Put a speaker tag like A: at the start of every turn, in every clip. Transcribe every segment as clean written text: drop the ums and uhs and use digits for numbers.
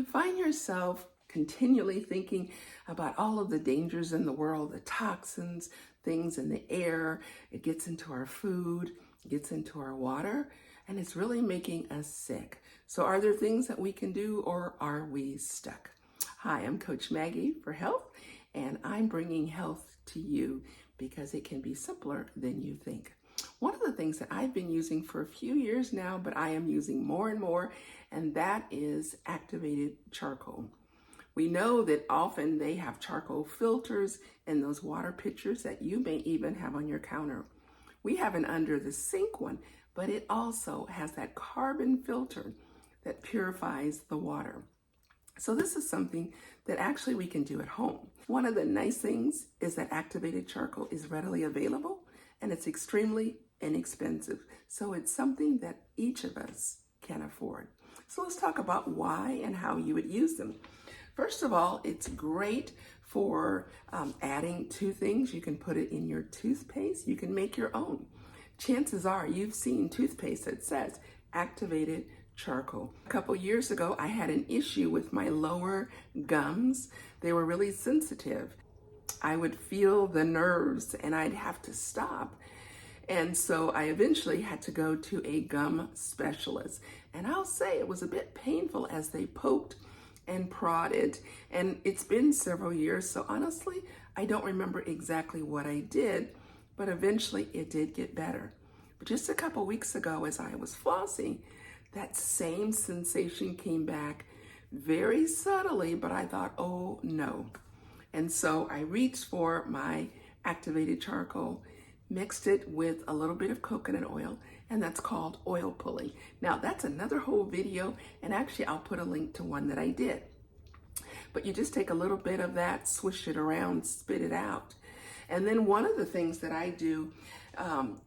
A: Find yourself continually thinking about all of the dangers in the world, the toxins, things in the air. It gets into our food, gets into our water, and it's really making us sick. So are there things that we can do, or are we stuck? Hi, I'm Coach Maggie for Health, and I'm bringing health to you because it can be simpler than you think. One of the things that I've been using for a few years now, but I am using more and more, and that is activated charcoal. We know that often they have charcoal filters in those water pitchers that you may even have on your counter. We have an under the sink one, but it also has that carbon filter that purifies the water. So this is something that actually we can do at home. One of the nice things is that activated charcoal is readily available and it's extremely inexpensive. So it's something that each of us can afford. So let's talk about why and how you would use them. First of all, it's great for adding two things. You can put it in your toothpaste. You can make your own. Chances are you've seen toothpaste that says activated charcoal. A couple years ago, I had an issue with my lower gums. They were really sensitive. I would feel the nerves and I'd have to stop. And so I eventually had to go to a gum specialist. And I'll say it was a bit painful as they poked and prodded. And it's been several years, so honestly, I don't remember exactly what I did, but eventually it did get better. But just a couple weeks ago, as I was flossing, that same sensation came back very subtly, but I thought, oh no. And so I reached for my activated charcoal, mixed it with a little bit of coconut oil, and that's called oil pulling. Now that's another whole video, and actually I'll put a link to one that I did. But you just take a little bit of that, swish it around, spit it out. And then one of the things that I do,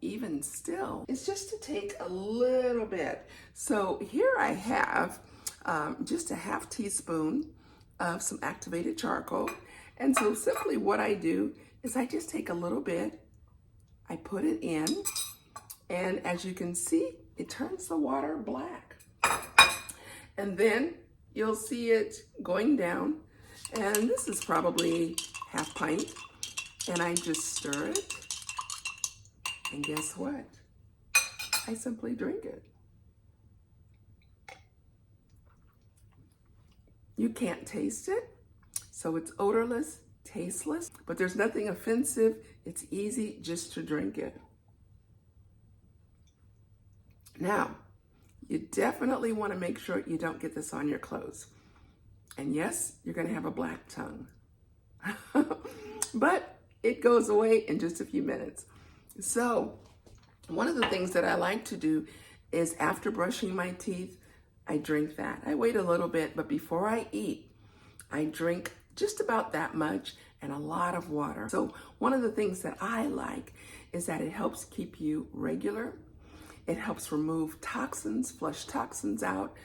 A: even still, is just to take a little bit. So here I have just a half teaspoon of some activated charcoal. And so simply what I do is I just take a little bit, I put it in, and as you can see, it turns the water black. And then you'll see it going down, and this is probably half pint, and I just stir it, and guess what? I simply drink it. You can't taste it, so it's odorless, tasteless, but there's nothing offensive. It's easy just to drink it. Now, you definitely want to make sure you don't get this on your clothes. And yes, you're going to have a black tongue. But it goes away in just a few minutes. So, one of the things that I like to do is after brushing my teeth, I drink that. I wait a little bit, but before I eat, I drink just about that much and a lot of water. So one of the things that I like is that it helps keep you regular. It helps remove toxins, flush toxins out.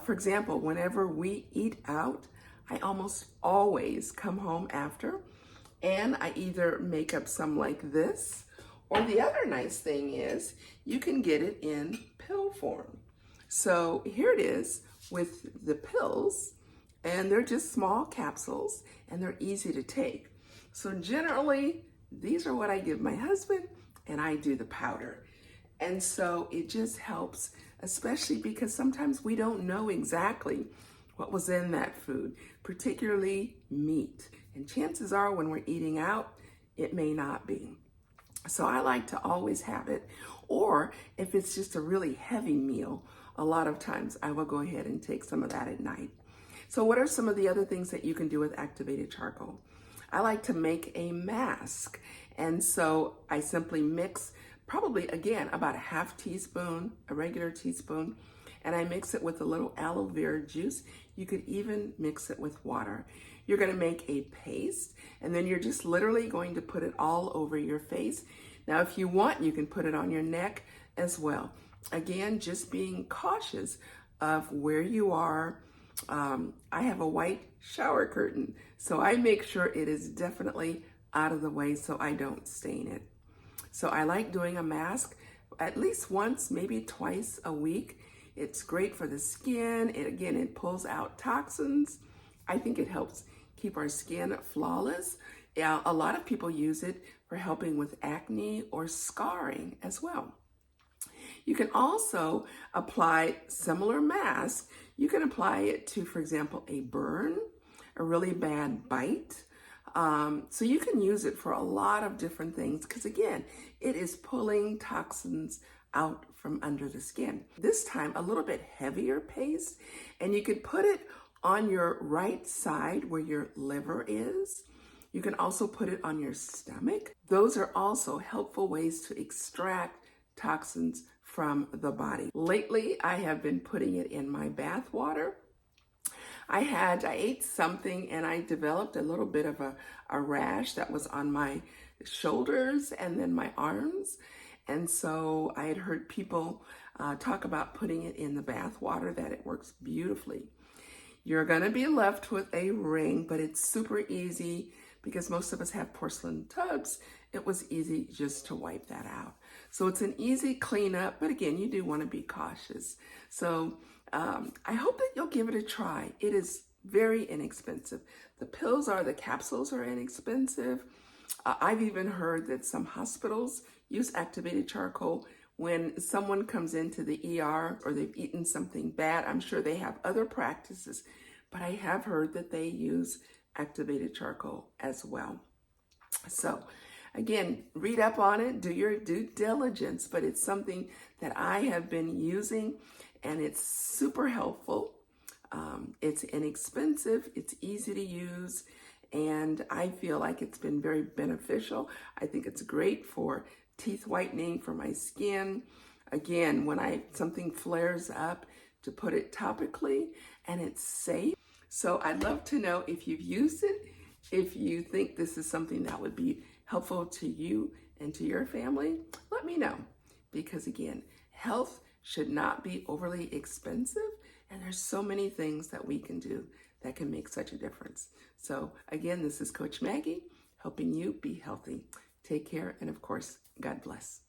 A: For example, whenever we eat out, I almost always come home after and I either make up some like this, or the other nice thing is you can get it in pill form. So here it is with the pills, and they're just small capsules and they're easy to take. So generally, these are what I give my husband, and I do the powder. And so it just helps, especially because sometimes we don't know exactly what was in that food, particularly meat. And chances are when we're eating out, it may not be. So I like to always have it. Or if it's just a really heavy meal, a lot of times I will go ahead and take some of that at night. So what are some of the other things that you can do with activated charcoal? I like to make a mask. And so I simply mix probably, again, about a half teaspoon, a regular teaspoon, and I mix it with a little aloe vera juice. You could even mix it with water. You're gonna make a paste, and then you're just literally going to put it all over your face. Now, if you want, you can put it on your neck as well. Again, just being cautious of where you are. I have a white shower curtain, so I make sure it is definitely out of the way so I don't stain it. So I like doing a mask at least once, maybe twice a week. It's great for the skin. It pulls out toxins. I think it helps keep our skin flawless. Yeah, a lot of people use it for helping with acne or scarring as well. You can also apply similar mask. You can apply it to, for example, a burn, a really bad bite. So you can use it for a lot of different things because, again, it is pulling toxins out from under the skin. This time, a little bit heavier paste, and you could put it on your right side where your liver is. You can also put it on your stomach. Those are also helpful ways to extract toxins from the body. Lately, I have been putting it in my bath water. I ate something and I developed a little bit of a rash that was on my shoulders and then my arms. And so I had heard people talk about putting it in the bath water, that it works beautifully. You're gonna be left with a ring, but it's super easy because most of us have porcelain tubs. It was easy just to wipe that out. So it's an easy cleanup, but again, you do wanna be cautious. So I hope that you'll give it a try. It is very inexpensive. The capsules are inexpensive. I've even heard that some hospitals use activated charcoal when someone comes into the ER or they've eaten something bad. I'm sure they have other practices, but I have heard that they use activated charcoal as well. So again, read up on it, do your due diligence, but it's something that I have been using and it's super helpful. It's inexpensive, it's easy to use, and I feel like it's been very beneficial. I think it's great for teeth whitening, for my skin. Again, when something flares up, to put it topically, and it's safe. So I'd love to know if you've used it, if you think this is something that would be helpful to you and to your family. Let me know, because again, health should not be overly expensive, and there's so many things that we can do that can make such a difference. So again, this is Coach Maggie helping you be healthy. Take care, and of course, God bless.